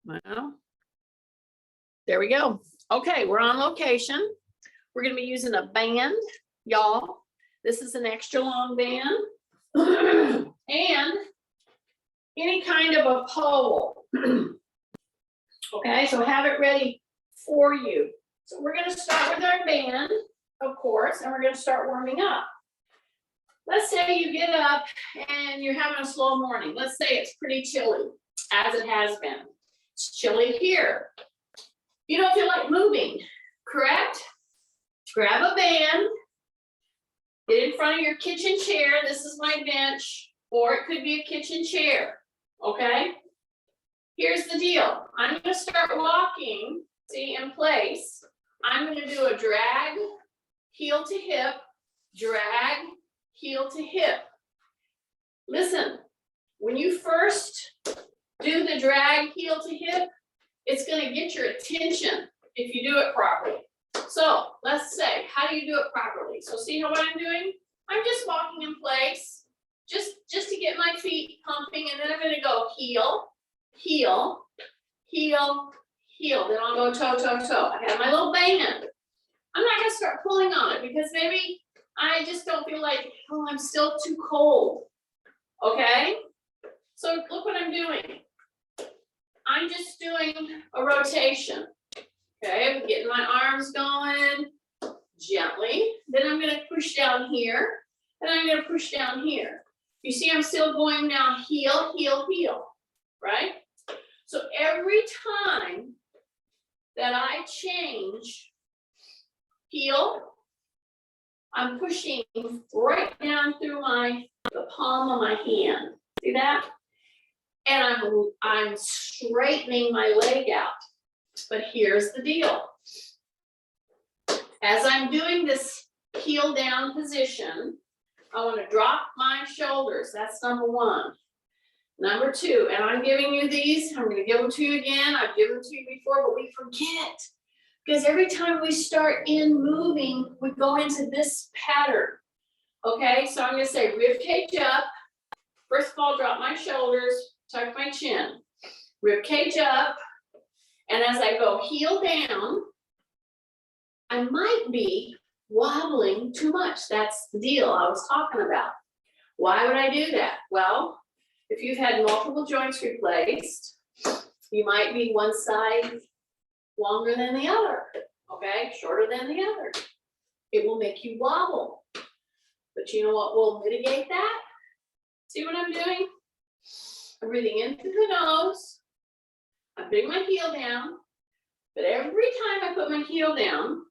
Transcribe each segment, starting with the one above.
Well, there we go. Okay, we're on location. We're gonna be using a band, y'all. This is an extra long band. And any kind of a pole. Okay, so have it ready for you. So we're gonna start with our band, of course, and we're gonna start warming up. Let's say you get up and you're having a slow morning. Let's say it's pretty chilly, as it has been. It's chilly here. You don't feel like moving, correct? Grab a band, get in front of your kitchen chair. This is my bench, or it could be a kitchen chair, okay? Here's the deal. I'm gonna start walking, see, in place. I'm gonna do a drag, heel to hip, drag, heel to hip. Listen, when you first do the drag, heel to hip, it's gonna get your attention if you do it properly. So let's say, how do you do it properly? So see what I'm doing? I'm just walking in place, just to get my feet pumping, and then I'm gonna go heel, heel, heel, heel. Then I'll go toe, toe, toe. I have my little band. I'm not gonna start pulling on it because maybe I just don't feel like, oh, I'm still too cold. Okay? So look what I'm doing. I'm just doing a rotation. Okay, I'm getting my arms going gently. Then I'm gonna push down here, and I'm gonna push down here. You see, I'm still going now heel, heel, heel, right? So every time that I change heel, I'm pushing right down through the palm of my hand. See that? And I'm straightening my leg out. But here's the deal. As I'm doing this heel down position, I want to drop my shoulders. That's number one. Number two, and I'm giving you these. I'm going to give them to you again. I've given them to you before, but we forget. Because every time we start in moving, we go into this pattern. Okay, so I'm going to say rib cage up. First of all, drop my shoulders, tuck my chin. Rib cage up. And as I go heel down, I might be wobbling too much. That's the deal I was talking about. Why would I do that? Well, if you've had multiple joints replaced, you might be one side longer than the other, okay? Shorter than the other. It will make you wobble. But you know what will mitigate that? See what I'm doing? I'm breathing in through the nose. I'm putting my heel down, but every time I put my heel down,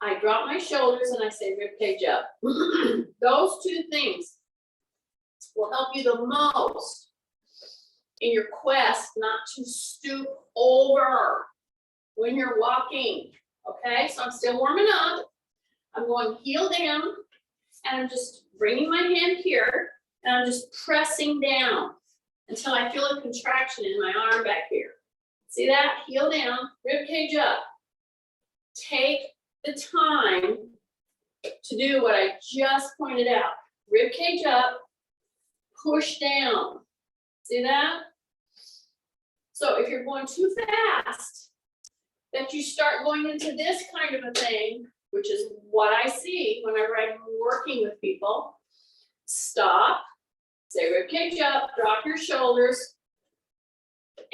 I drop my shoulders and I say rib cage up. Those two things will help you the most in your quest not to stoop over when you're walking. Okay, so I'm still warming up. I'm going heel down, and I'm just bringing my hand here, and I'm just pressing down until I feel a contraction in my arm back here. See that? Heel down, rib cage up. Take the time to do what I just pointed out. Rib cage up, push down. See that? So if you're going too fast, that you start going into this kind of a thing, which is what I see whenever I'm working with people, stop, say rib cage up, drop your shoulders,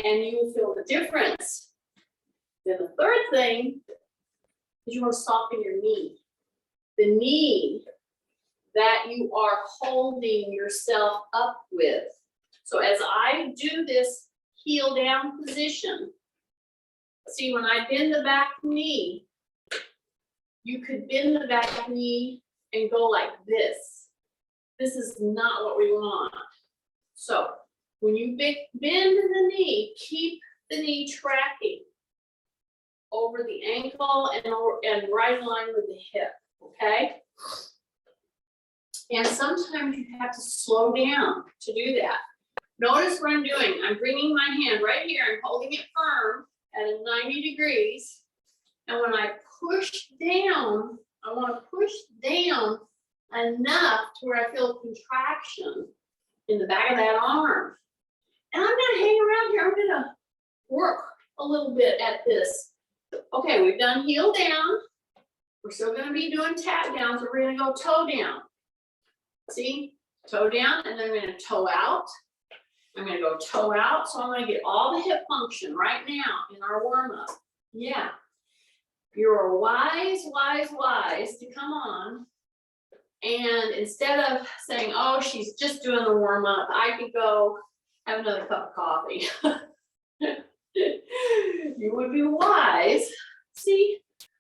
and you will feel the difference. Then the third thing is you want to soften your knee. The knee that you are holding yourself up with. So as I do this heel down position, see, when I bend the back knee, you could bend the back knee and go like this. This is not what we want. So when you bend the knee, keep the knee tracking over the ankle and right in line with the hip, okay? And sometimes you have to slow down to do that. Notice what I'm doing. I'm bringing my hand right here. I'm holding it firm at a 90 degrees. And when I push down, I want to push down enough to where I feel a contraction in the back of that arm. And I'm going to hang around here. I'm going to work a little bit at this. Okay, we've done heel down. We're still gonna be doing tap downs. We're gonna go toe down. See, toe down, and then I'm gonna toe out. I'm gonna go toe out, so I'm gonna get all the hip function right now in our warm up. Yeah. You're wise to come on. And instead of saying, oh, she's just doing the warm up, I could go have another cup of coffee. You would be wise. See,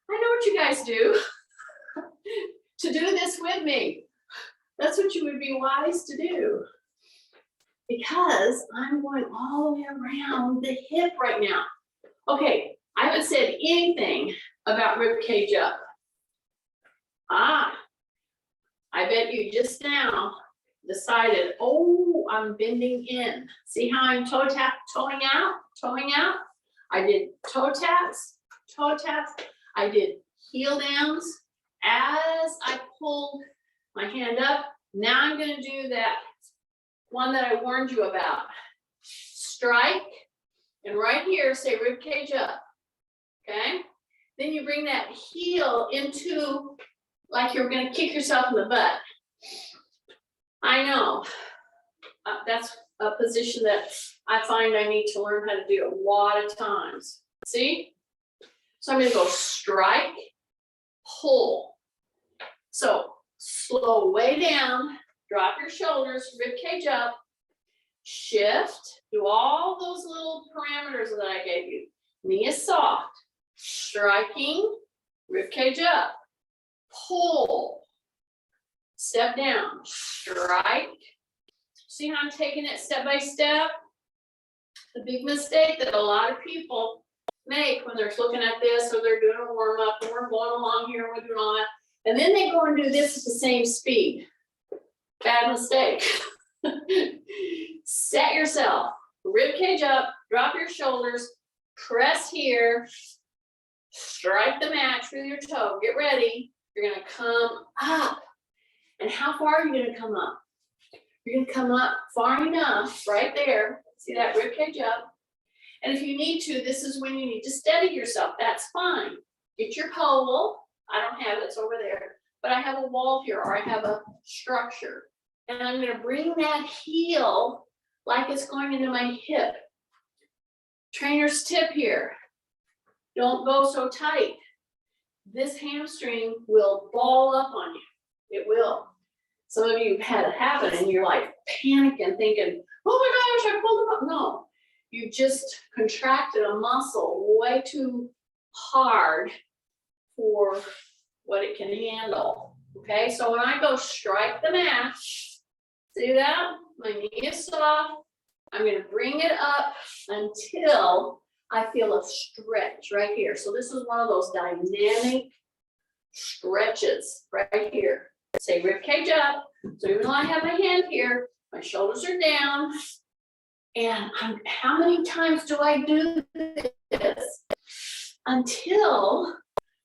I know what you guys do to do this with me. That's what you would be wise to do. Because I'm going all the way around the hip right now. Okay, I haven't said anything about rib cage up. I bet you just now decided, oh, I'm bending in. See how I'm toeing out? I did toe taps. I did heel downs as I pulled my hand up. Now I'm gonna do that one that I warned you about. Strike, and right here, say rib cage up, okay? Then you bring that heel into, like you're gonna kick yourself in the butt. I know, that's a position that I find I need to learn how to do a lot of times. See? So I'm gonna go strike, pull. So slow way down, drop your shoulders, rib cage up, shift, do all those little parameters that I gave you. Knee is soft, striking, rib cage up, pull, step down, strike. See how I'm taking it step by step? The big mistake that a lot of people make when they're looking at this, or they're doing a warm up, and we're going along here, and we're doing all that, and then they go and do this at the same speed. Bad mistake. Set yourself, rib cage up, drop your shoulders, press here, strike the mat with your toe, get ready. You're gonna come up. And how far are you gonna come up? You're gonna come up far enough, right there. See that rib cage up? And if you need to, this is when you need to steady yourself. That's fine. Get your pole. I don't have it, it's over there. But I have a wall here, or I have a structure. And I'm gonna bring that heel like it's going into my hip. Trainer's tip here. Don't go so tight. This hamstring will ball up on you. It will. Some of you have had it happen and you're like panicking, thinking, oh my gosh, I pulled them up. No, you just contracted a muscle way too hard for what it can handle. Okay, so when I go strike the mat, see that? My knee is soft. I'm gonna bring it up until I feel a stretch right here. So this is one of those dynamic stretches right here. Say rib cage up. So even though I have my hand here, my shoulders are down. And how many times do I do this? Until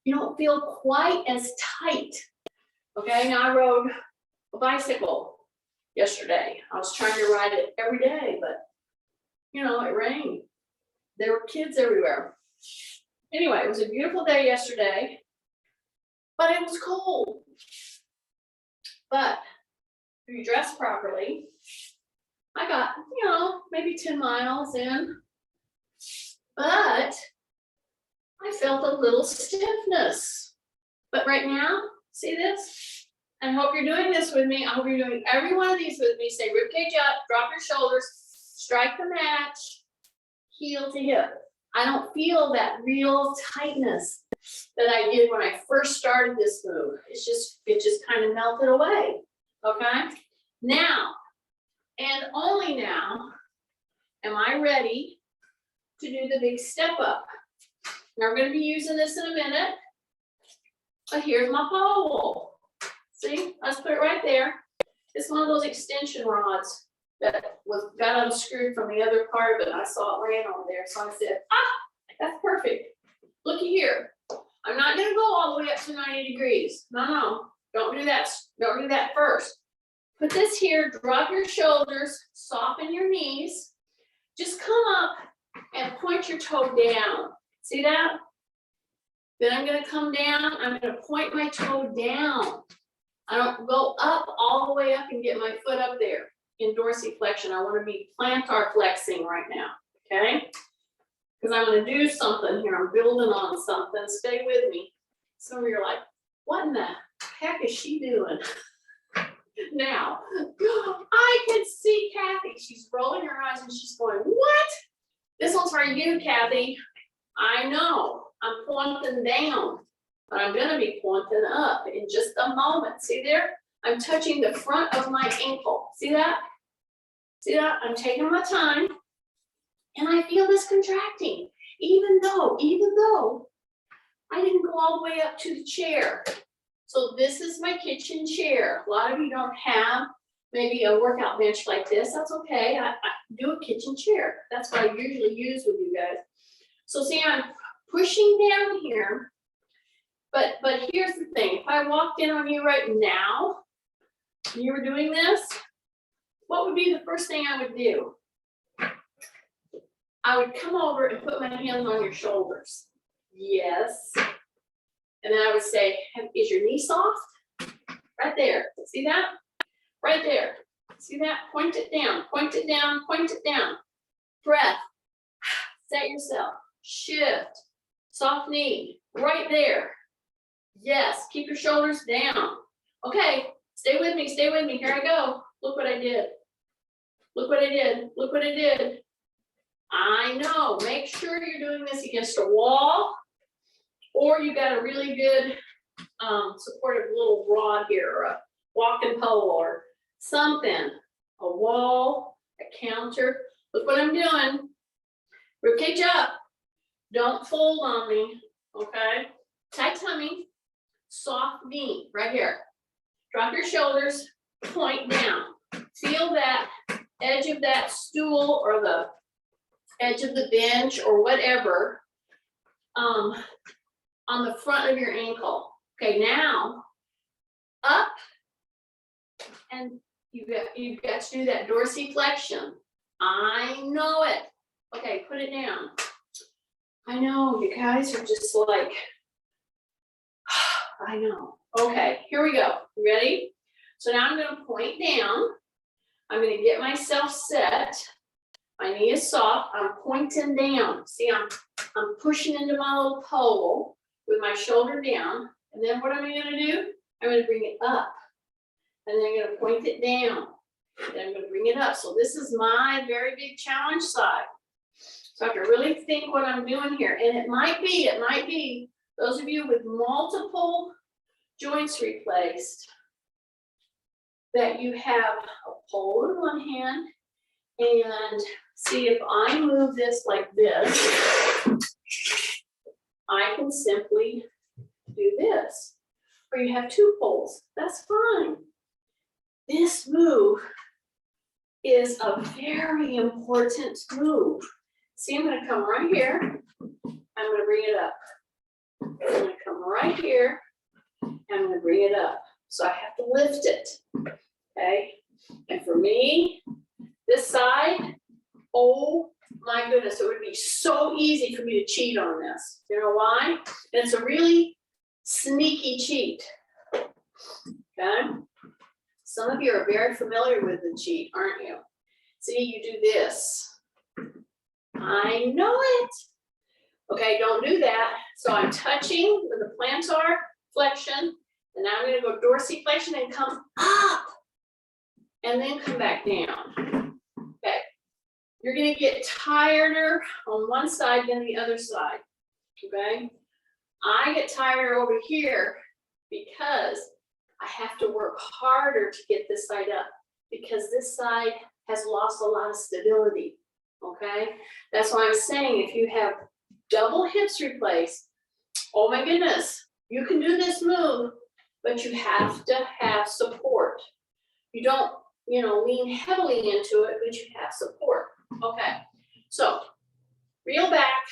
you don't feel quite as tight. Okay, now I rode a bicycle yesterday. I was trying to ride it every day, but you know, it rained. There were kids everywhere. Anyway, it was a beautiful day yesterday, but it was cold. But if you dress properly, I got, you know, maybe 10 miles in, but I felt a little stiffness. But right now, see this? I hope you're doing this with me. I hope you're doing every one of these with me. Say rib cage up, drop your shoulders, strike the mat, heel to hip. I don't feel that real tightness that I did when I first started this move. It just kind of melted away. Okay? Now, and only now, am I ready to do the big step up. Now we're going to be using this in a minute. But here's my pole. See, let's put it right there. It's one of those extension rods that got unscrewed from the other part of it. I saw it laying on there. So I said, that's perfect. Looky here. I'm not gonna go all the way up to 90 degrees. No, don't do that. Don't do that first. Put this here, drop your shoulders, soften your knees. Just come up and point point your toe down. See that? Then I'm gonna come down, I'm gonna point my toe down. I don't go up all the way up and get my foot up there in dorsiflexion. I wanna be plantar flexing right now, okay? Because I'm gonna do something here, I'm building on something, stay with me. Some of you are like, what in the heck is she doing? Now, I can see Kathy, she's rolling her eyes and she's going, what? This one's for you, Kathy. I know, I'm pointing down, but I'm gonna be pointing up in just a moment. See there? I'm touching the front of my ankle. See that? See that? I'm taking my time and I feel this contracting, even though I didn't go all the way up to the chair. So this is my kitchen chair. A lot of you don't have maybe a workout bench like this. That's okay. I do a kitchen chair. That's what I usually use with you guys. So see, I'm pushing down here, but here's the thing. If I walked in on you right now, and you were doing this, what would be the first thing I would do? I would come over and put my hands on your shoulders. Yes. And then I would say, is your knee soft? Right there. See that? Right there. See that? Point it down, point it down, point it down. Breath. Set yourself. Shift. Soft knee. Right there. Yes. Keep your shoulders down. Okay. Stay with me. Stay with me. Here I go. Look what I did. Look what I did. Look what I did. I know. Make sure you're doing this against a wall, or you got a really good supportive little rod here, or a walking pole, or something. A wall, a counter. Look what I'm doing. Ribcage up. Don't fold on me. Okay. Tight tummy. Soft knee. Right here. Drop your shoulders. Point down. Feel that edge of that stool or the edge of the bench or whatever on the front of your ankle. Okay, now up, and you've got to do that dorsiflexion. I know it. Okay, put it down. I know, you guys are just like, I know. Okay, here we go. You ready? So now I'm gonna point down. I'm gonna get myself set. My knee is soft. I'm pointing down. See, I'm pushing into my little pole with my shoulder down. And then what am I gonna do? I'm gonna bring it up. And then I'm gonna point it down. Then I'm gonna bring it up. So this is my very big challenge side. So I have to really think what I'm doing here. And it might be, those of you with multiple joints replaced, that you have a pole in one hand, and see, if I move this like this, I can simply do this. Or you have two poles, that's fine. This move is a very important move. See, I'm gonna come right here, I'm gonna bring it up. I'm gonna come right here, and I'm gonna bring it up. So I have to lift it, okay? And for me, this side, oh my goodness, it would be so easy for me to cheat on this. You know why? And it's a really sneaky cheat, okay? Some of you are very familiar with the cheat, aren't you? See, you do this. I know it. Okay, don't do that. So I'm touching with the plantar flexion, and now I'm gonna go dorsiflexion and come up, and then come back down. Okay, you're gonna get tireder on one side than the other side, okay? I get tired over here because I have to work harder to get this side up, because this side has lost a lot of stability, okay? That's why I'm saying if you have double hips replaced, oh my goodness, you can do this move, but you have to have support. You don't, lean heavily into it, but you have support. Okay, so reel back,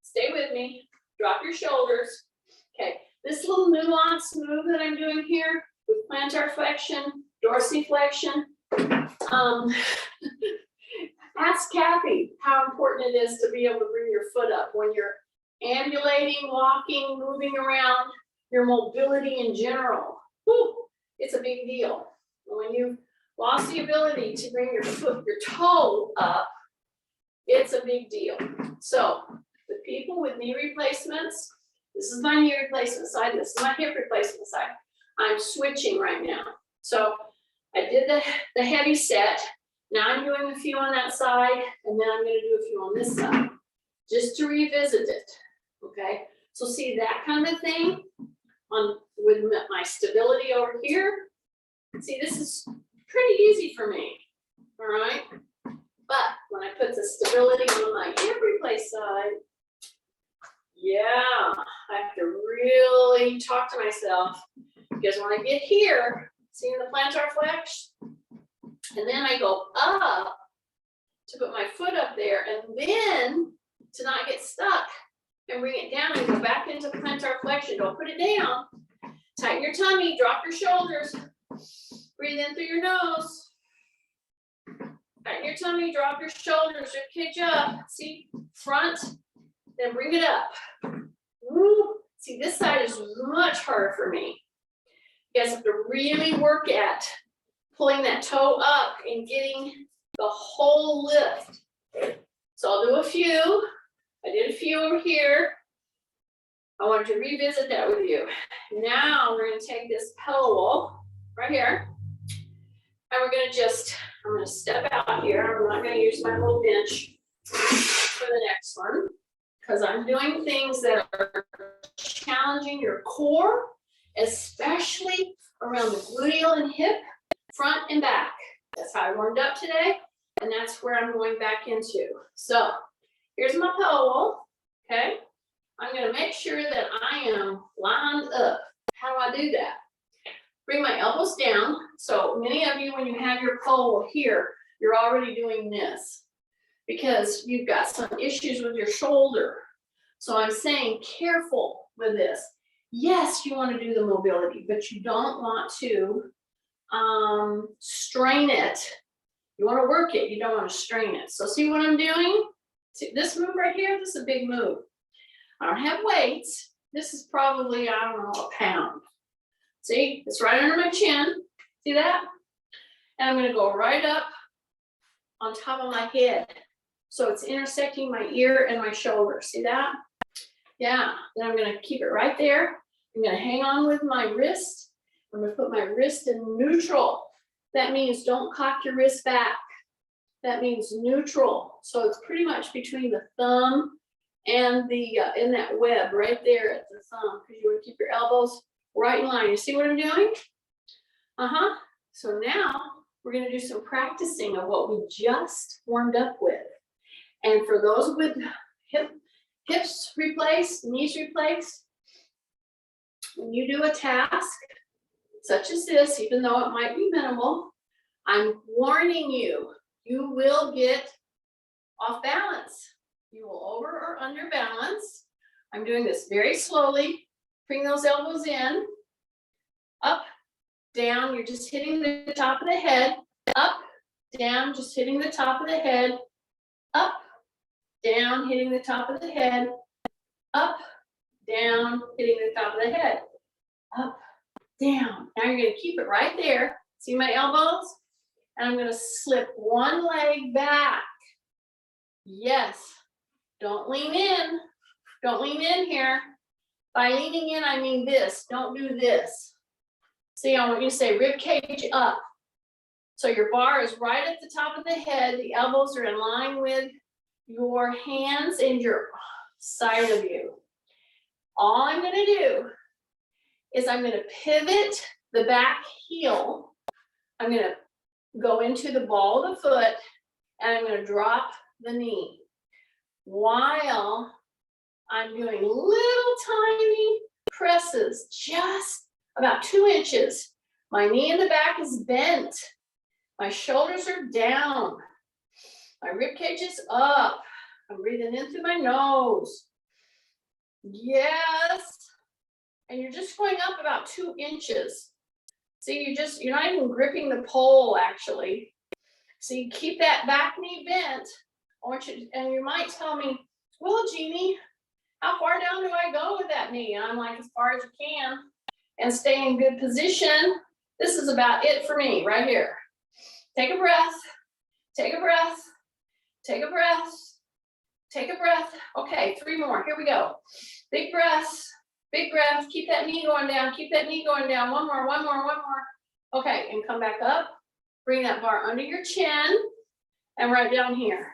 stay with me, drop your shoulders. Okay, this little nuanced move that I'm doing here with plantar flexion, dorsiflexion, ask Kathy how important it is to be able to bring your foot up. When you're ambulating, walking, moving around, your mobility in general, whew, it's a big deal. When you've lost the ability to bring your foot, your toe up, it's a big deal. So the people with knee replacements, this is my knee replacement side, this is my hip replacement side. I'm switching right now. So I did the heavy set. Now I'm doing a few on that side, and then I'm gonna do a few on this side, just to revisit it, okay? So see that kind of thing with my stability over here. See, this is pretty easy for me, all right? But when I put the stability on my hip replace side, yeah, I have to really talk to myself, because when I get here, seeing the plantar flex, and then I go up to put my foot up there, and then to not get stuck and bring it down and go back into plantar flexion. Don't put it down. Tighten your tummy, drop your shoulders, breathe in through your nose. Tighten your tummy, drop your shoulders, rib cage up. See, front, then bring it up. Woo. See, this side is much harder for me. You guys have to really work at pulling that toe up and getting the whole lift. So I'll do a few. I did a few over here. I wanted to revisit that with you. Now we're gonna take this pillow right here, and we're gonna I'm gonna step out here. I'm not gonna use my little bench for the next one, because I'm doing things that are challenging your core, especially around the gluteal and hip, front and back. That's how I warmed up today, and that's where I'm going back into. So here's my pillow, okay? I'm gonna make sure that I am lined up. How do I do that? Bring my elbows down. So many of you, when you have your pole here, you're already doing this because you've got some issues with your shoulder. So I'm saying careful with this. Yes, you want to do the mobility, but you don't want to strain it. You want to work it, you don't want to strain it. So see what I'm doing? See this move right here? This is a big move. I don't have weights. This is probably, I don't know, a pound. See, it's right under my chin. See that? And I'm gonna go right up on top of my head. So it's intersecting my ear and my shoulder. See that? Yeah, then I'm gonna keep it right there. I'm gonna hang on with my wrist. I'm gonna put my wrist in neutral. That means don't cock your wrist back. That means neutral. So it's pretty much between the thumb and the in that web right there at the thumb, because you want to keep your elbows right in line. You see what I'm doing? So now we're going to do some practicing of what we just warmed up with. And for those with hips replaced, knees replaced, when you do a task such as this, even though it might be minimal, I'm warning you, you will get off balance. You will over or under balance. I'm doing this very slowly. Bring those elbows in, up, down. You're just hitting the top of the head, up, down, just hitting the top of the head, up, down, hitting the top of the head, up, down, hitting the top of the head, up, down. Now you're going to keep it right there. See my elbows? And I'm going to slip one leg back. Yes. Don't lean in. Don't lean in here. By leaning in, I mean this. Don't do this. See, I want you to say rib cage up. So your bar is right at the top of the head. The elbows are in line with your hands and your side of you. All I'm going to do is I'm going to pivot the back heel. I'm going to go into the ball of the foot, and I'm going to drop the knee while I'm doing little tiny presses, just about 2 inches. My knee in the back is bent. My shoulders are down. My rib cage is up. I'm breathing in through my nose. Yes. And you're just going up about 2 inches. See, you're not even gripping the pole actually. So you keep that back knee bent. I want you, and you might tell me, well, Jeannie, how far down do I go with that knee? And I'm like, as far as you can, and stay in good position. This is about it for me right here. Take a breath, take a breath, take a breath, take a breath. Okay, 3 more, here we go. Big breath, keep that knee going down, keep that knee going down. One more, one more, one more. Okay, and come back up. Bring that bar under your chin and right down here.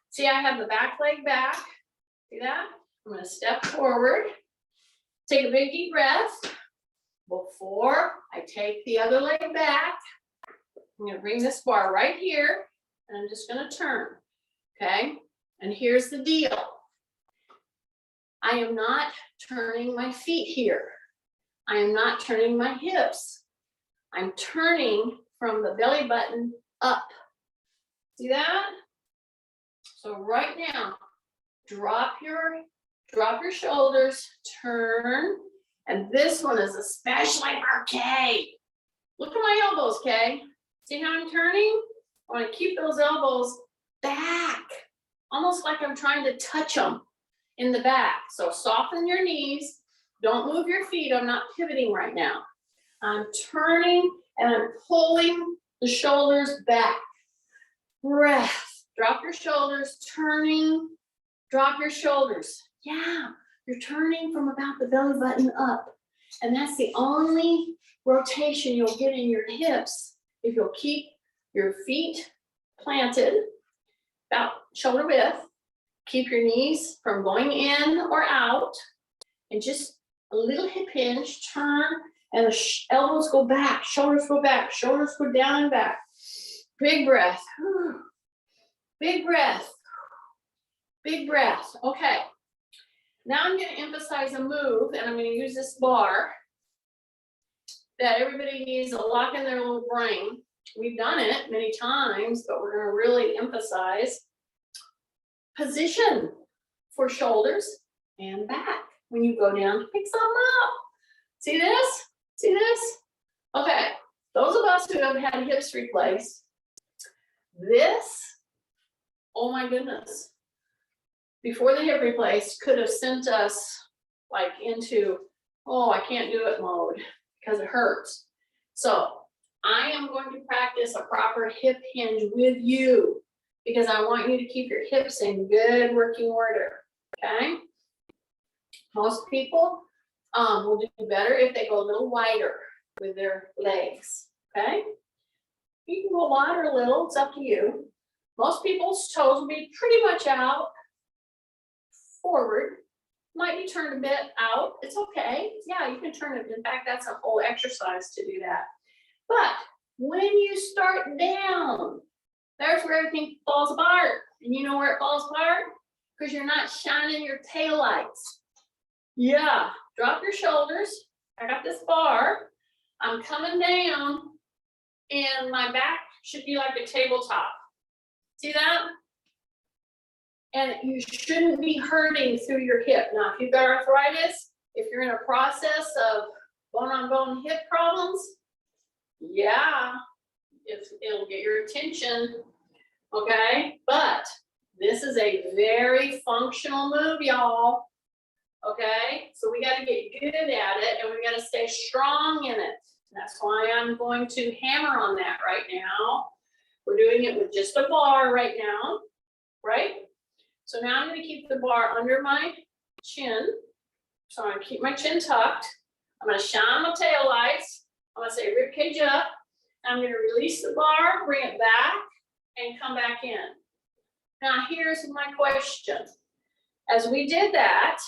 See, I have the back leg back. See that? I'm gonna step forward. Take a big deep breath. Before I take the other leg back, I'm gonna bring this bar right here and I'm just gonna turn, okay? And here's the deal. I am not turning my feet here. I am not turning my hips. I'm turning from the belly button up. See that? So right now, drop your shoulders, turn, and this one is especially for Kay. Look at my elbows, Kay. See how I'm turning? I want to keep those elbows back, almost like I'm trying to touch them in the back. So soften your knees. Don't move your feet. I'm not pivoting right now. I'm turning and I'm pulling the shoulders back. Breath. Drop your shoulders, turning. Drop your shoulders. Yeah, you're turning from about the belly button up. And that's the only rotation you'll get in your hips if you'll keep your feet planted about shoulder width. Keep your knees from going in or out. And just a little hip hinge, turn, and the elbows go back, shoulders go down and back. Big breath. Big breath. Big breath. Okay. Now I'm going to emphasize a move, and I'm going to use this bar that everybody needs to lock in their little brain. We've done it many times, but we're going to really emphasize position for shoulders and back when you go down to pick something up. See this? See this? Okay. Those of us who have had hips replaced, this, oh my goodness, before the hip replaced could have sent us like into, oh, I can't do it mode because it hurts. So I am going to practice a proper hip hinge with you because I want you to keep your hips in good working order, okay? Most people will do better if they go a little wider with their legs, okay? You can go wider a little, it's up to you. Most people's toes will be pretty much out, forward, might be turned a bit out, it's okay. Yeah, you can turn it, in fact, that's a whole exercise to do that. But when you start down, there's where everything falls apart. And you know where it falls apart? Because you're not shining your taillights. Yeah, drop your shoulders. I got this bar. I'm coming down and my back should be like a tabletop. See that? And you shouldn't be hurting through your hip. Now, if you've got arthritis, if you're in a process of bone-on-bone hip problems, yeah, it'll get your attention, okay? But this is a very functional move, y'all, okay? So we got to get good at it, and we got to stay strong in it. That's why I'm going to hammer on that right now. We're doing it with just a bar right now, right? So now I'm going to keep the bar under my chin. So I'm going to keep my chin tucked. I'm going to shine my tail lights. I'm going to say rib cage up. I'm going to release the bar, bring it back, and come back in. Now here's my question. As we did that,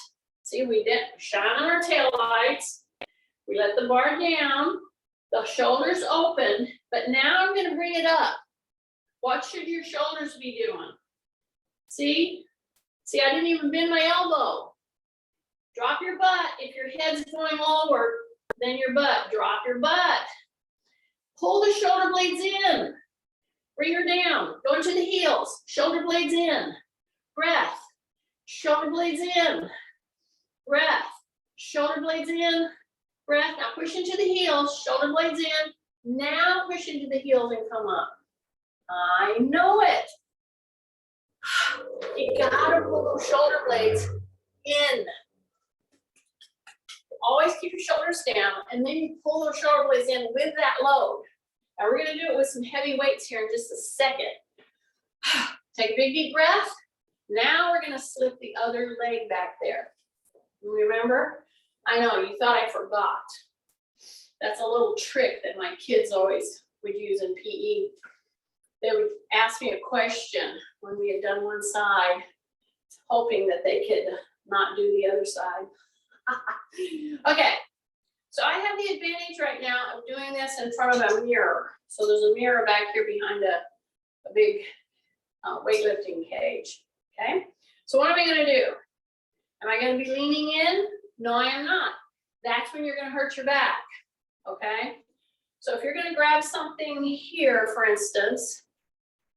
see, we did shine on our tail lights. We let the bar down. The shoulders open, but now I'm going to bring it up. What should your shoulders be doing? See? See, I didn't even bend my elbow. Drop your butt. If your head's going lower than your butt, drop your butt. Pull the shoulder blades in. Bring her down. Go into the heels. Shoulder blades in. Breath. Shoulder blades in. Breath. Shoulder blades in. Breath. Now push into the heels. Shoulder blades in. Now push into the heels and come up. I know it. You gotta pull those shoulder blades in. Always keep your shoulders down, and then you pull those shoulder blades in with that load. Now we're gonna do it with some heavy weights here in just a second. Take a big deep breath. Now we're gonna slip the other leg back there. Remember? I know, you thought I forgot. That's a little trick that my kids always would use in PE. They would ask me a question when we had done one side, hoping that they could not do the other side. Okay, so I have the advantage right now of doing this in front of a mirror. So there's a mirror back here behind a big weightlifting cage, okay? So what am I gonna do? Am I gonna be leaning in? No, I am not. That's when you're gonna hurt your back, okay? So if you're gonna grab something here, for instance,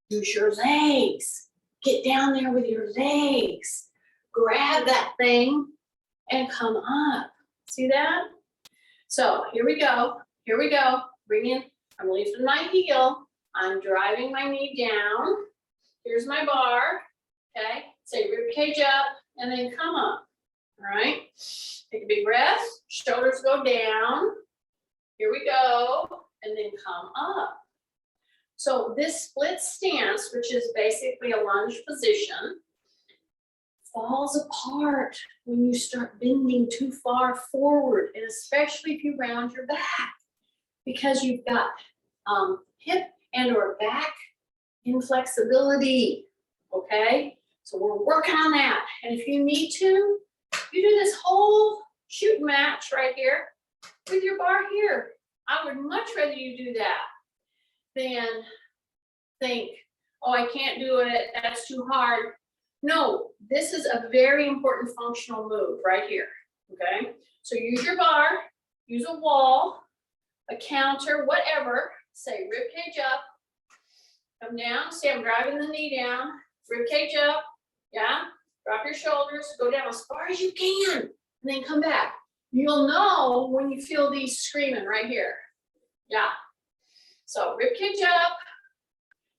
use your legs. Get down there with your legs. Grab that thing and come up. See that? So here we go. Here we go. Bring in, I'm lifting my heel. I'm driving my knee down. Here's my bar. Okay. Say rib cage up and then come up. All right. Take a big breath. Shoulders go down. Here we go. And then come up. So this split stance, which is basically a lunge position, falls apart when you start bending too far forward, and especially if you round your back, because you've got hip and or back inflexibility, okay? So we're working on that. And if you need to, you do this whole shooting match right here with your bar here. I would much rather you do that than think, oh, I can't do it, that's too hard. No, this is a very important functional move right here, okay? So use your bar, use a wall, a counter, whatever. Say rib cage up, come down, say I'm driving the knee down, rib cage up, yeah? Drop your shoulders, go down as far as you can, and then come back. You'll know when you feel these screaming right here, yeah. So rib cage up.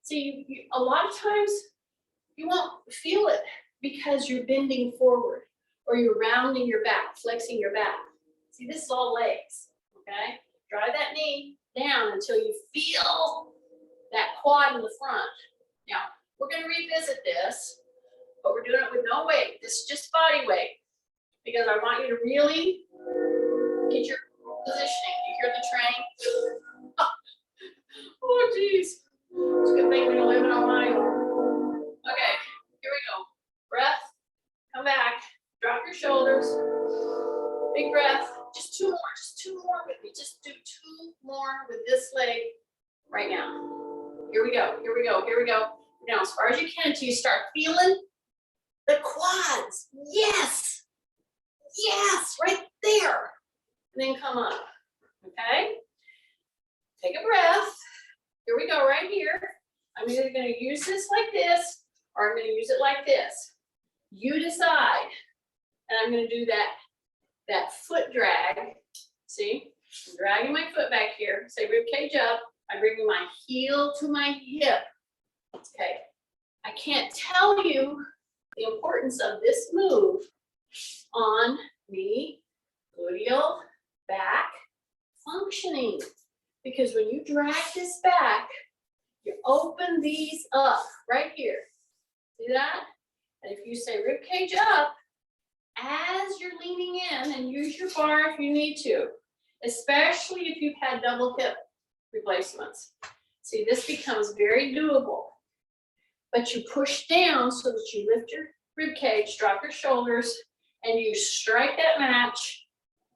See, a lot of times, you won't feel it because you're bending forward or you're rounding your back, flexing your back. See, this is all legs, okay? Drive that knee down until you feel that quad in the front. Now, we're gonna revisit this, but we're doing it with no weight. This is just body weight because I want you to really get your positioning. You hear the train? Oh, geez. It's a good thing we don't live in Ohio. Okay, here we go. Breath, come back, drop your shoulders. Big breath, just two more with me. Just do two more with this leg right now. Here we go, here we go, here we go. Now, as far as you can until you start feeling the quads. Yes, yes, right there. And then come up, okay? Take a breath. Here we go, right here. I'm either gonna use this like this, or I'm gonna use it like this. You decide. And I'm gonna do that foot drag. See, I'm dragging my foot back here. Say rib cage up. I'm bringing my heel to my hip. Okay, I can't tell you the importance of this move on knee, gluteal, back functioning. Because when you drag this back, you open these up right here. See that? And if you say rib cage up, as you're leaning in, and use your bar if you need to, especially if you've had double hip replacements. See, this becomes very doable. But you push down so that you lift your rib cage, drop your shoulders, and you strike that match,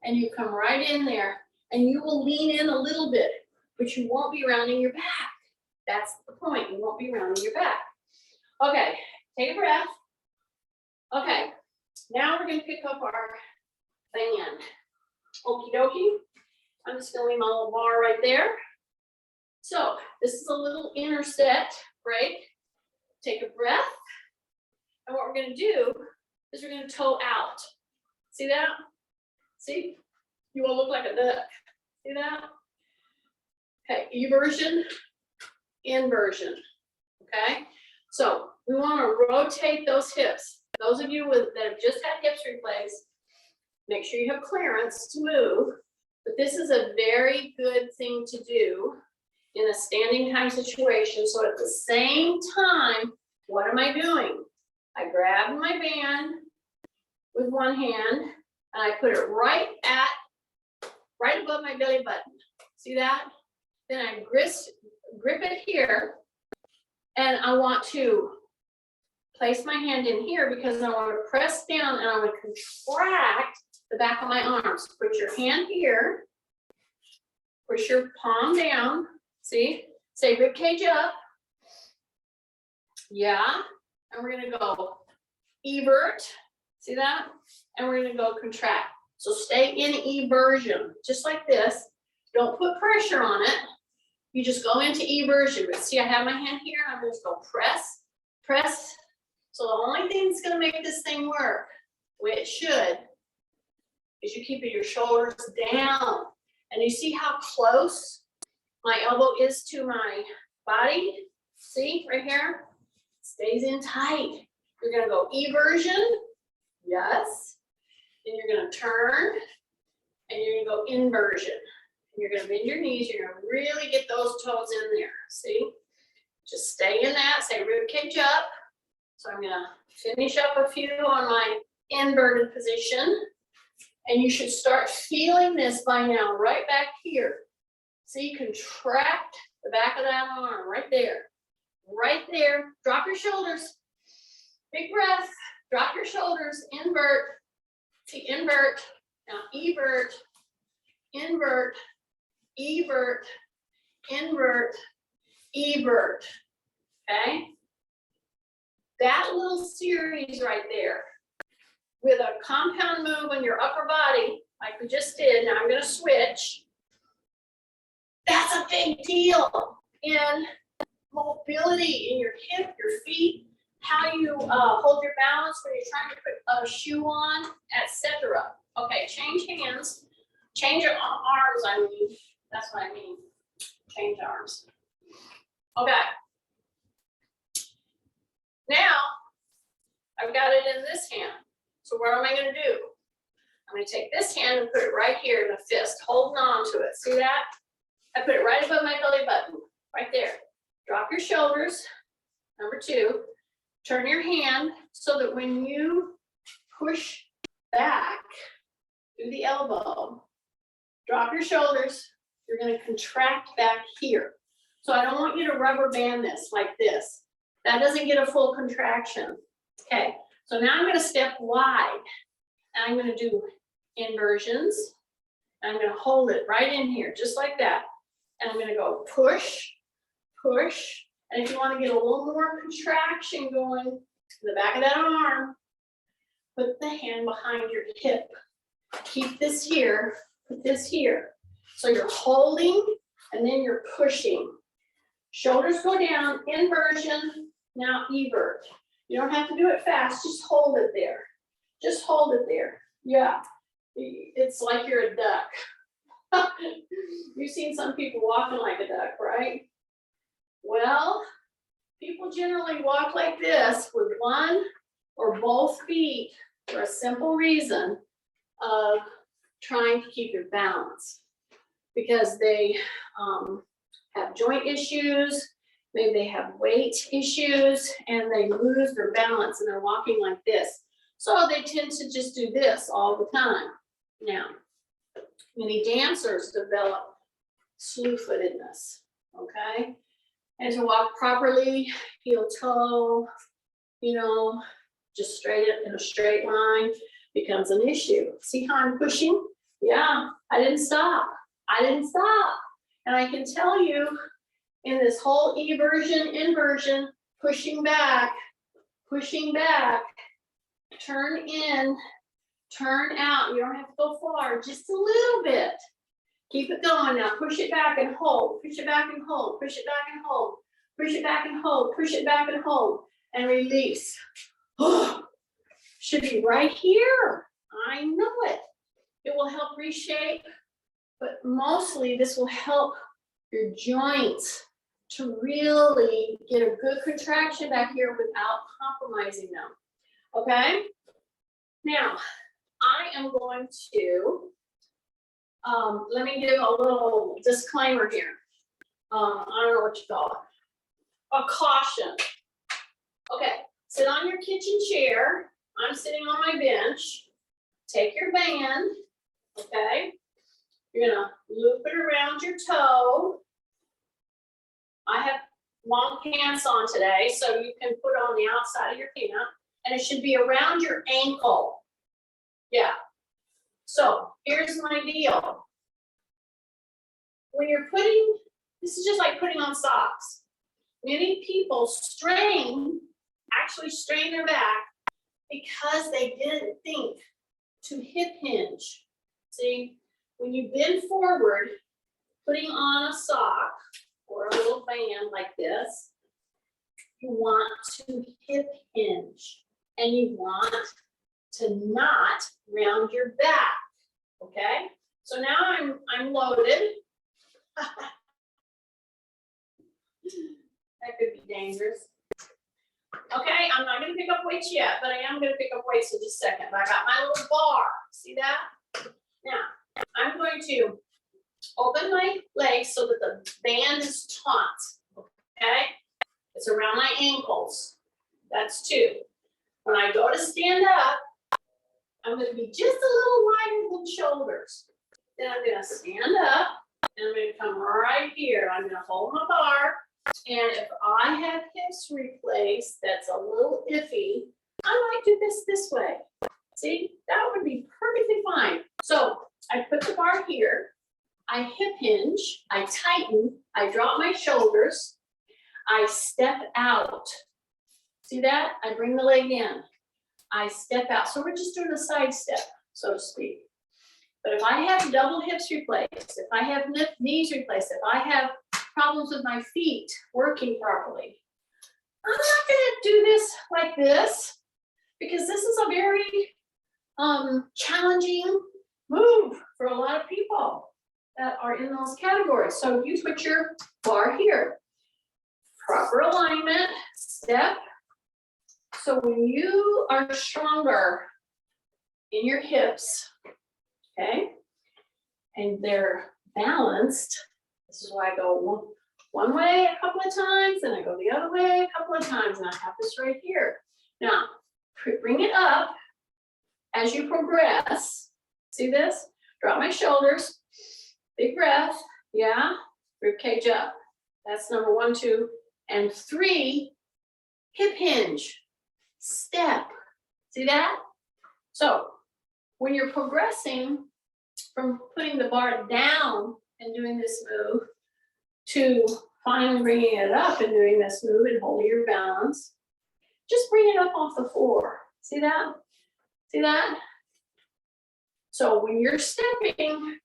and you come right in there, and you will lean in a little bit, but you won't be rounding your back. That's the point, you won't be rounding your back. Okay, take a breath. Okay, now we're gonna pick up our band. Okie dokie. I'm just gonna leave my little bar right there. So this is a little interset break. Take a breath. And what we're gonna do is we're gonna toe out. See that? See? You will look like a duck. See that? Okay, eversion, inversion. Okay? So We want to rotate those hips. Those of you that have just had hips replaced, make sure you have clearance to move. But this is a very good thing to do in a standing time situation. So at the same time, what am I doing? I grab my band with one hand and I put it right above my belly button. See that? Then I grip it here, and I want to place my hand in here because I want to press down and I want to contract the back of my arms. Put your hand here, push your palm down, see? Say rib cage up. Yeah, and we're gonna go evert, see that? And we're gonna go contract. So stay in eversion, just like this. Don't put pressure on it. You just go into eversion. But see, I have my hand here, and I'm just gonna press, press. So the only thing that's gonna make this thing work, the way it should, is you keep your shoulders down. And you see how close my elbow is to my body? See, right here? Stays in tight. You're gonna go eversion, yes. Then you're gonna turn, and you're gonna go inversion. You're gonna bend your knees, you're gonna really get those toes in there, see? Just stay in that, say rib cage up. So I'm gonna finish up a few on my inverted position. And you should start feeling this by now, right back here. See, contract the back of that arm, right there. Right there, drop your shoulders. Big breath, drop your shoulders, invert, see, invert, now evert, invert, evert, invert, evert, okay? That little series right there with a compound move in your upper body, like we just did, now I'm gonna switch. That's a big deal in mobility in your hip, your feet, how you hold your balance when you're trying to put a shoe on, etc. Okay, change hands, change your arms, I mean, that's what I mean, change arms. Okay. Now, I've got it in this hand. So what am I gonna do? I'm gonna take this hand and put it right here in a fist, holding on to it, see that? I put it right above my belly button, right there. Drop your shoulders, number 2. Turn your hand so that when you push back through the elbow, drop your shoulders, you're gonna contract back here. So I don't want you to rubber band this like this. That doesn't get a full contraction. Okay, so now I'm gonna step wide. And I'm gonna do inversions. And I'm gonna hold it right in here, just like that. And I'm gonna go push, push. And if you wanna get a little more contraction going in the back of that arm, put the hand behind your hip. Keep this here, put this here. So you're holding and then you're pushing. Shoulders go down, inversion, now evert. You don't have to do it fast, just hold it there. Just hold it there. Yeah, it's like you're a duck. You've seen some people walking like a duck, right? Well, people generally walk like this with one or both feet for a simple reason of trying to keep your balance. Because they have joint issues, maybe they have weight issues, and they lose their balance and they're walking like this. So they tend to just do this all the time. Now, many dancers develop slew-footedness, okay? And to walk properly, heel toe, just straight up in a straight line becomes an issue. See how I'm pushing? Yeah, I didn't stop. I didn't stop. And I can tell you in this whole eversion, inversion, pushing back, turn in, turn out. You don't have to go far, just a little bit. Keep it going now. Push it back and hold. Push it back and hold. Push it back and hold. Push it back and hold. Push it back and hold. And release. Should be right here. I know it. It will help reshape, but mostly this will help your joints to really get a good contraction back here without compromising them. Okay? Now, I am going to, let me give a little disclaimer here. I don't know what you call it. A caution. Okay, sit on your kitchen chair. I'm sitting on my bench. Take your band, okay? You're gonna loop it around your toe. I have long pants on today, so you can put it on the outside of your pant, and it should be around your ankle. Yeah. So here's my deal. When you're putting, this is just like putting on socks. Many people actually strain their back because they didn't think to hip hinge. See, when you bend forward, putting on a sock or a little band like this, you want to hip hinge and you want to not round your back. Okay, so now I'm loaded. That could be dangerous. Okay, I'm not gonna pick up weights yet, but I am gonna pick up weights in just a second. But I got my little bar, see that? Now, I'm going to open my legs so that the band is taut, okay? It's around my ankles, that's 2. When I go to stand up, I'm gonna be just a little wider than shoulders. Then I'm gonna stand up, and I'm gonna come right here. I'm gonna hold my bar. And if I have hips replaced, that's a little iffy, I might do this way. See, that would be perfectly fine. So I put the bar here, I hip hinge, I tighten, I drop my shoulders, I step out. See that? I bring the leg in, I step out. So we're just doing a side step, so to speak. But if I have double hips replaced, if I have knees replaced, if I have problems with my feet working properly, I'm not gonna do this like this because this is a very challenging move for a lot of people that are in those categories. So you put your bar here, proper alignment, step. So when you are stronger in your hips, okay, and they're balanced, this is why I go one way a couple of times, and I go the other way a couple of times, and I have this right here. Now, bring it up as you progress. See this? Drop my shoulders, big breath, yeah, rib cage up. That's number 1, 2, and 3, hip hinge, step. See that? So when you're progressing from putting the bar down and doing this move to finally bringing it up and doing this move and holding your balance, just bring it up off the floor. See that? See that? So when you're stepping,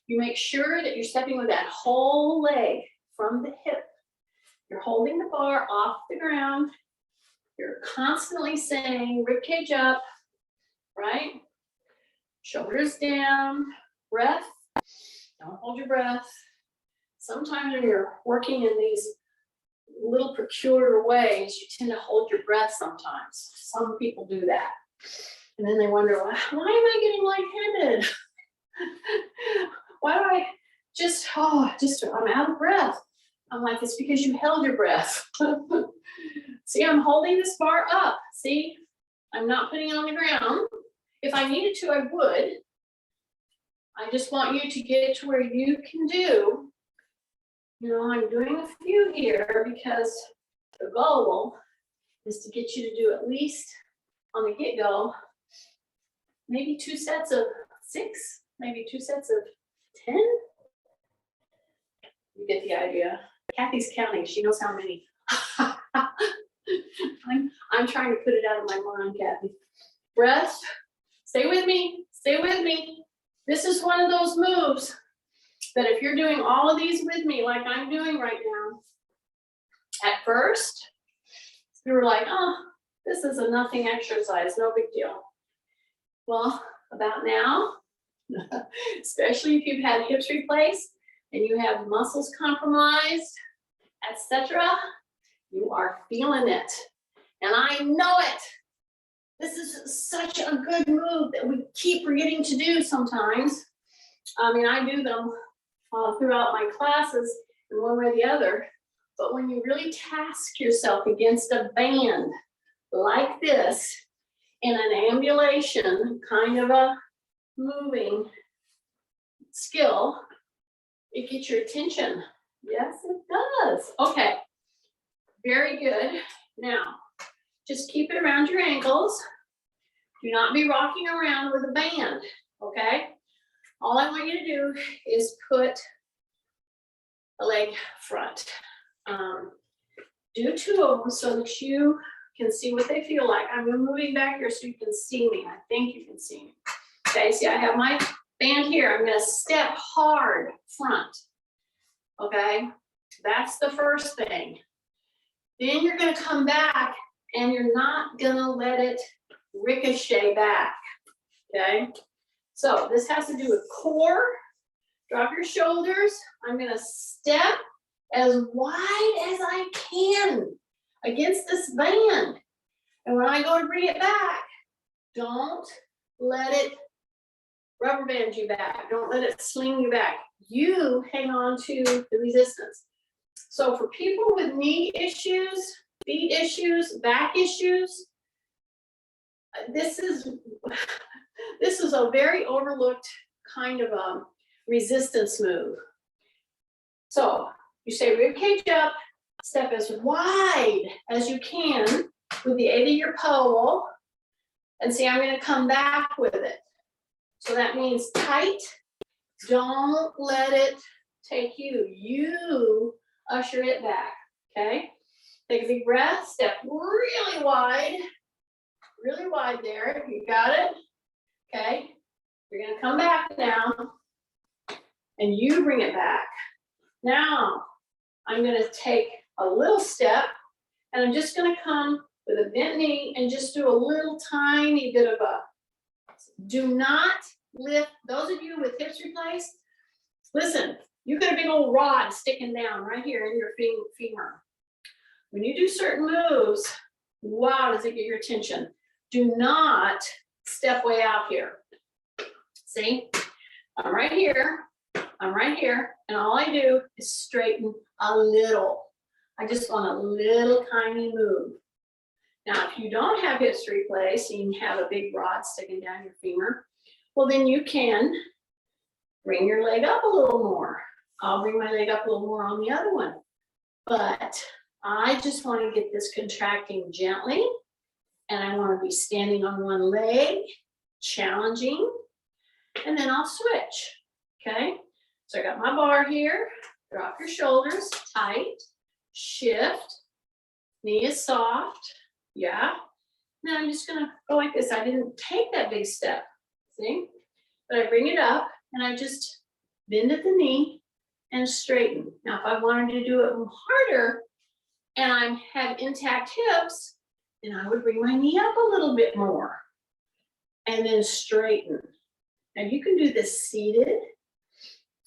you make sure that you're stepping with that whole leg from the hip. You're holding the bar off the ground. You're constantly saying rib cage up, right? Shoulders down, breath. Don't hold your breath. Sometimes when you're working in these little peculiar ways, you tend to hold your breath sometimes. Some people do that. And then they wonder, why am I getting lightheaded? Why do I I'm out of breath. I'm like, it's because you held your breath. See, I'm holding this bar up. See, I'm not putting it on the ground. If I needed to, I would. I just want you to get to where you can do. You know, I'm doing a few here because the goal is to get you to do at least on the get-go, maybe 2 sets of 6, maybe 2 sets of 10. You get the idea. Kathy's counting, she knows how many. I'm trying to put it out of my mind, Kathy. Breath, stay with me, stay with me. This is one of those moves that if you're doing all of these with me, like I'm doing right now, at first, you were like, oh, this is a nothing exercise, no big deal. Well, about now, especially if you've had hips replaced and you have muscles compromised, etc. You are feeling it. And I know it. This is such a good move that we keep forgetting to do sometimes. I mean, I do them throughout my classes in one way or the other. But when you really task yourself against a band like this, in an ambulation, kind of a moving skill, it gets your attention. Yes, it does. Okay, very good. Now, just keep it around your ankles. Do not be rocking around with a band, okay? All I want you to do is put a leg front. Do 2 of them so that you can see what they feel like. I'm moving back here so you can see me. I think you can see me. Okay, see, I have my band here. I'm gonna step hard front. Okay, that's the first thing. Then you're gonna come back and you're not gonna let it ricochet back. Okay, so this has to do with core. Drop your shoulders. I'm gonna step as wide as I can against this band. And when I go to bring it back, don't let it rubber band you back. Don't let it sling you back. You hang on to the resistance. So for people with knee issues, feet issues, back issues, this is a very overlooked kind of a resistance move. So you say rib cage up, step as wide as you can with the aid of your pole, and see, I'm going to come back with it. So that means tight. Don't let it take you. You usher it back, okay? Take a big breath, step really wide there. You got it? Okay. You're going to come back now, and you bring it back. Now, I'm going to take a little step, and I'm just going to come with a bent knee and just do a little tiny bit of a, do not lift, those of you with hips replaced, listen, you got a big old rod sticking down right here in your femur. When you do certain moves, wow, does it get your attention. Do not step way out here. See, I'm right here, and all I do is straighten a little. I just want a little tiny move. Now, if you don't have hips replaced and you have a big rod sticking down your femur, well, then you can bring your leg up a little more. I'll bring my leg up a little more on the other one. But I just want to get this contracting gently, and I want to be standing on one leg, challenging, and then I'll switch, okay? So I got my bar here, drop your shoulders, tight, shift, knee is soft, yeah. Now I'm just gonna go like this. I didn't take that big step, see? But I bring it up and I just bend at the knee and straighten. Now, if I wanted to do it harder and I have intact hips, then I would bring my knee up a little bit more and then straighten. Now you can do this seated,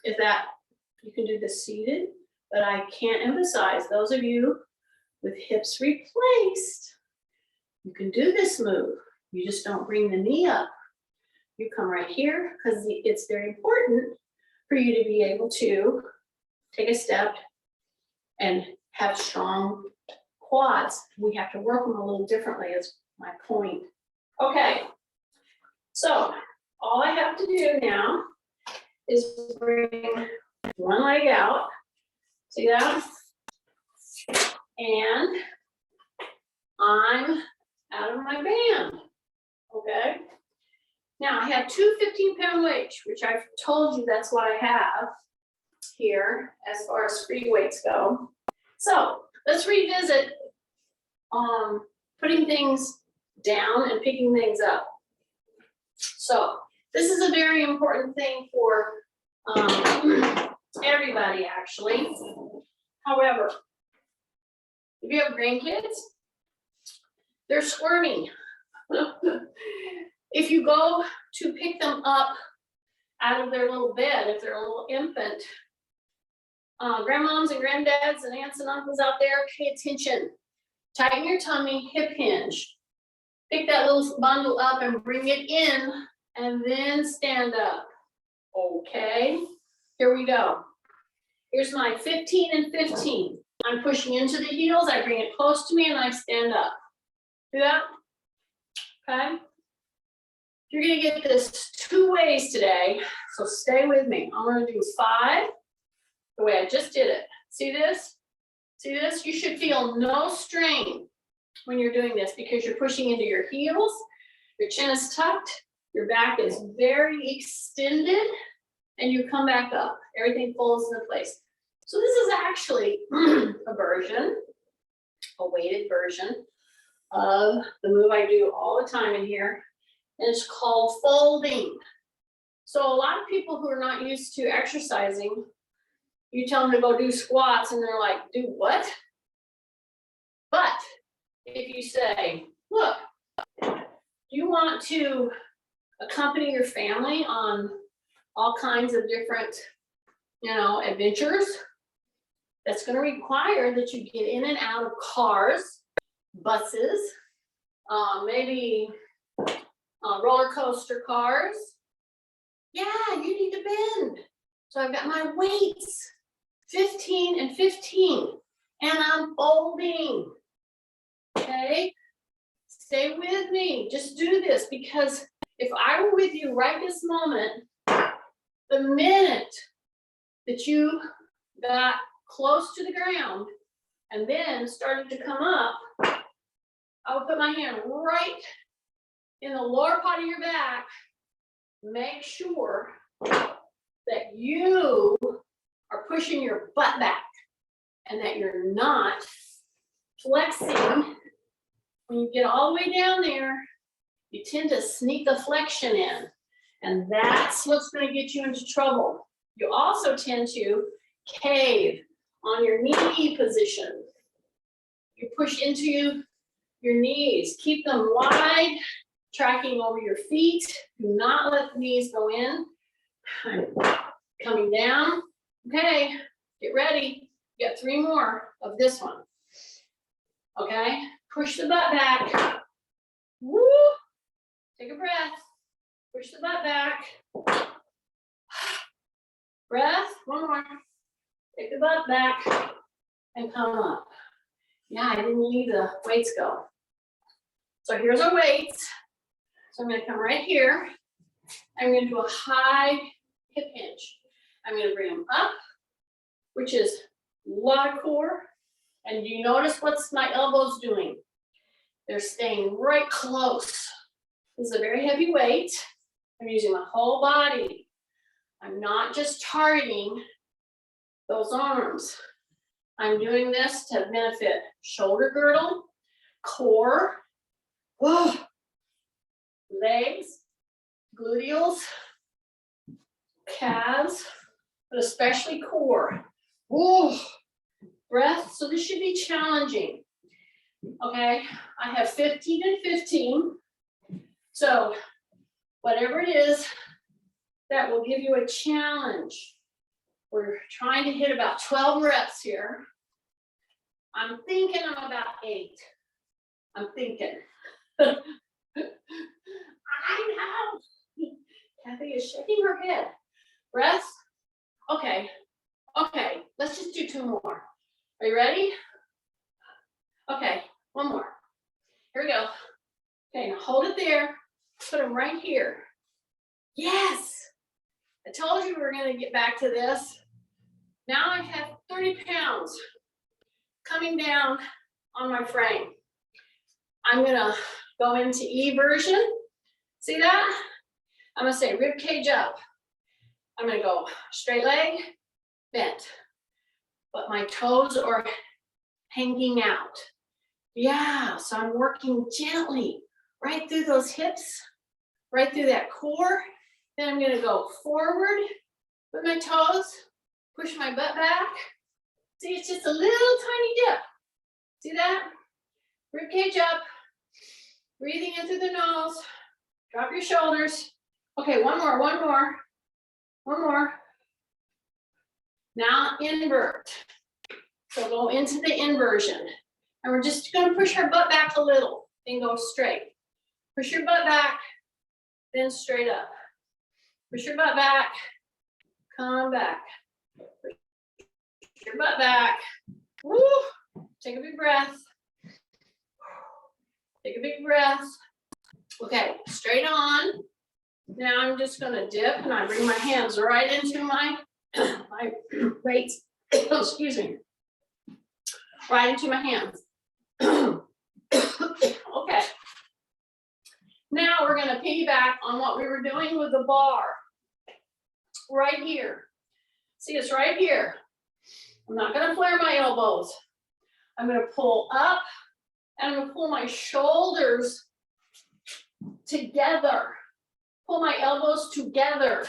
you can do this seated, but I can't emphasize, those of you with hips replaced, you can do this move. You just don't bring the knee up. You come right here because it's very important for you to be able to take a step and have strong quads. We have to work them a little differently is my point. Okay, so all I have to do now is bring one leg out. See that? And I'm out of my band, okay? Now I have two 15-pound weights, which I've told you that's what I have here as far as free weights go. So let's revisit putting things down and picking things up. So this is a very important thing for everybody actually. However, if you have grandkids, they're squirming. If you go to pick them up out of their little bed, if they're a little infant, Grandmoms and granddads and aunts and uncles out there, pay attention. Tighten your tummy, hip hinge. Pick that little bundle up and bring it in, and then stand up. Okay, here we go. Here's my 15 and 15. I'm pushing into the heels, I bring it close to me, and I stand up. Do that? Okay? You're gonna get this 2 ways today, so stay with me. I'm gonna do 5, the way I just did it. See this? See this? You should feel no strain when you're doing this because you're pushing into your heels, your chin is tucked, your back is very extended, and you come back up. Everything folds into place. So this is actually a version, a weighted version of the move I do all the time in here, and it's called folding. So a lot of people who are not used to exercising, you tell them to go do squats and they're like, do what? But if you say, look, do you want to accompany your family on all kinds of different, adventures? That's going to require that you get in and out of cars, buses, maybe roller coaster cars. Yeah, you need to bend. So I've got my weights, 15 and 15, and I'm folding. Okay, stay with me. Just do this, because if I were with you right this moment, the minute that you got close to the ground and then started to come up, I would put my hand right in the lower part of your back. Make sure that you are pushing your butt back and that you're not flexing. When you get all the way down there, you tend to sneak a flexion in, and that's what's going to get you into trouble. You also tend to cave on your knee position. You push into your knees. Keep them wide, tracking over your feet. Do not let the knees go in. Coming down. Okay, get ready. You got 3 more of this one. Okay, push the butt back. Woo! Take a breath. Push the butt back. Breath. 1 more. Take the butt back and come up. Yeah, I didn't leave the weights go. So here's our weights. So I'm going to come right here. I'm going to do a high hip hinge. I'm going to bring them up, which is a lot of core. And you notice what's my elbows doing? They're staying right close. This is a very heavy weight. I'm using my whole body. I'm not just targeting those arms. I'm doing this to benefit shoulder girdle, core, legs, gluteals, calves, but especially core. Breath. So this should be challenging. Okay, I have 15 and 15. So whatever it is that will give you a challenge. We're trying to hit about 12 reps here. I'm thinking I'm about 8. I'm thinking. I know. Kathy is shaking her head. Breath. Okay. Okay, let's just do 2 more. Are you ready? Okay, 1 more. Here we go. Okay, now hold it there. Put them right here. Yes. I told you we were going to get back to this. Now I have 30 pounds coming down on my frame. I'm going to go into E version. See that? I'm going to say rib cage up. I'm going to go straight leg, bent. But my toes are hanging out. Yeah, so I'm working gently right through those hips, right through that core. Then I'm going to go forward with my toes, push my butt back. See, it's just a little tiny dip. See that? Rib cage up, breathing in through the nose, drop your shoulders. Okay, 1 more, 1 more, 1 more. Now invert. So go into the inversion. And we're just gonna push our butt back a little, then go straight. Push your butt back, then straight up. Push your butt back, come back. Push your butt back. Woo! Take a big breath. Take a big breath. Okay, straight on. Now I'm just gonna dip and I bring my hands right into my weights. Excuse me. Right into my hands. Okay. Now we're gonna piggyback on what we were doing with the bar. Right here. See, it's right here. I'm not gonna flare my elbows. I'm gonna pull up and I'm gonna pull my shoulders together. Pull my elbows together.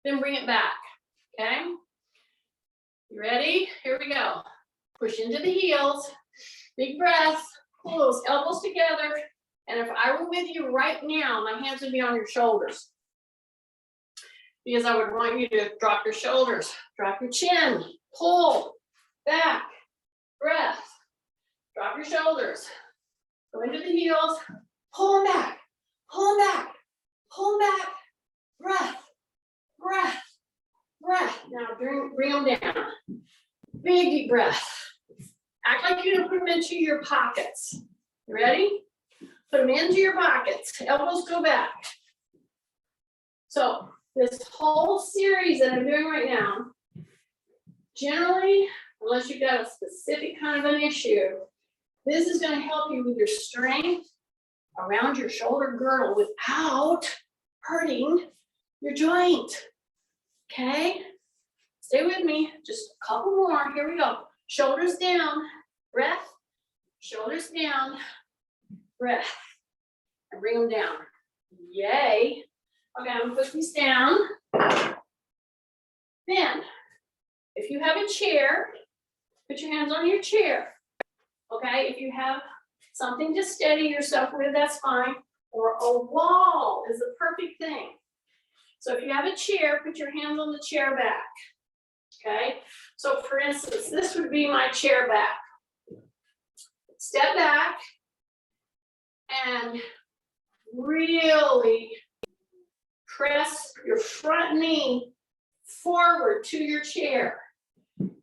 Then bring it back, okay? You ready? Here we go. Push into the heels. Big breath. Pull those elbows together. And if I were with you right now, my hands would be on your shoulders. Because I would want you to drop your shoulders, drop your chin, pull, back, breath, drop your shoulders, go into the heels, pull them back, pull them back, pull them back, breath, breath, breath. Now bring them down. Big deep breath. Act like you're gonna put them into your pockets. You ready? Put them into your pockets. Elbows go back. So this whole series that I'm doing right now, generally, unless you've got a specific kind of an issue, this is going to help you with your strength around your shoulder girdle without hurting your joint. Okay? Stay with me. Just a couple more. Here we go. Shoulders down. Breath. Shoulders down. Breath. And bring them down. Yay. Okay, I'm gonna put these down. Then, if you have a chair, put your hands on your chair. Okay, if you have something to steady yourself with, that's fine. Or a wall is the perfect thing. So if you have a chair, put your hands on the chair back. Okay, so for instance, this would be my chair back. Step back and really press your front knee forward to your chair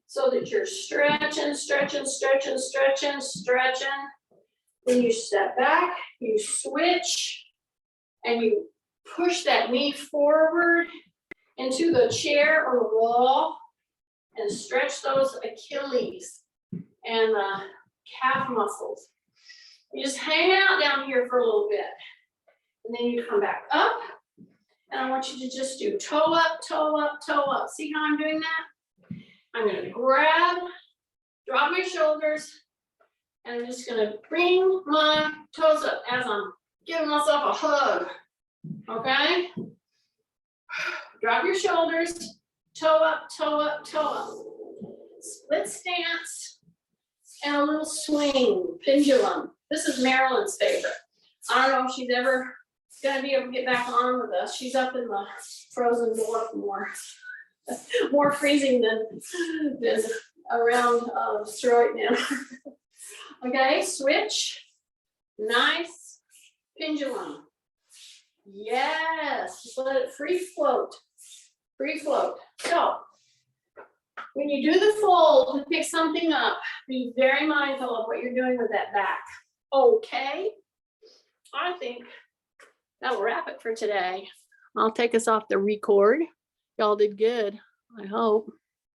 so that you're stretching, stretching, stretching, stretching, stretching. Then you step back, you switch, and you push that knee forward into the chair or the wall and stretch those Achilles and the calf muscles. You just hang out down here for a little bit. And then you come back up. And I want you to just do toe up, toe up, toe up. See how I'm doing that? I'm going to grab, drop my shoulders, and I'm just going to bring my toes up as I'm giving myself a hug. Okay? Drop your shoulders, toe up, toe up, toe up. Split stance and a little swing, pendulum. This is Marilyn's favorite. I don't know if she's ever gonna be able to get back on with us. She's up in the frozen north more freezing than around Detroit now. Okay, switch. Nice pendulum. Yes, just let it free float. Free float. So when you do the fold to pick something up, be very mindful of what you're doing with that back. Okay, I think that'll wrap it for today. I'll take us off the record. Y'all did good, I hope.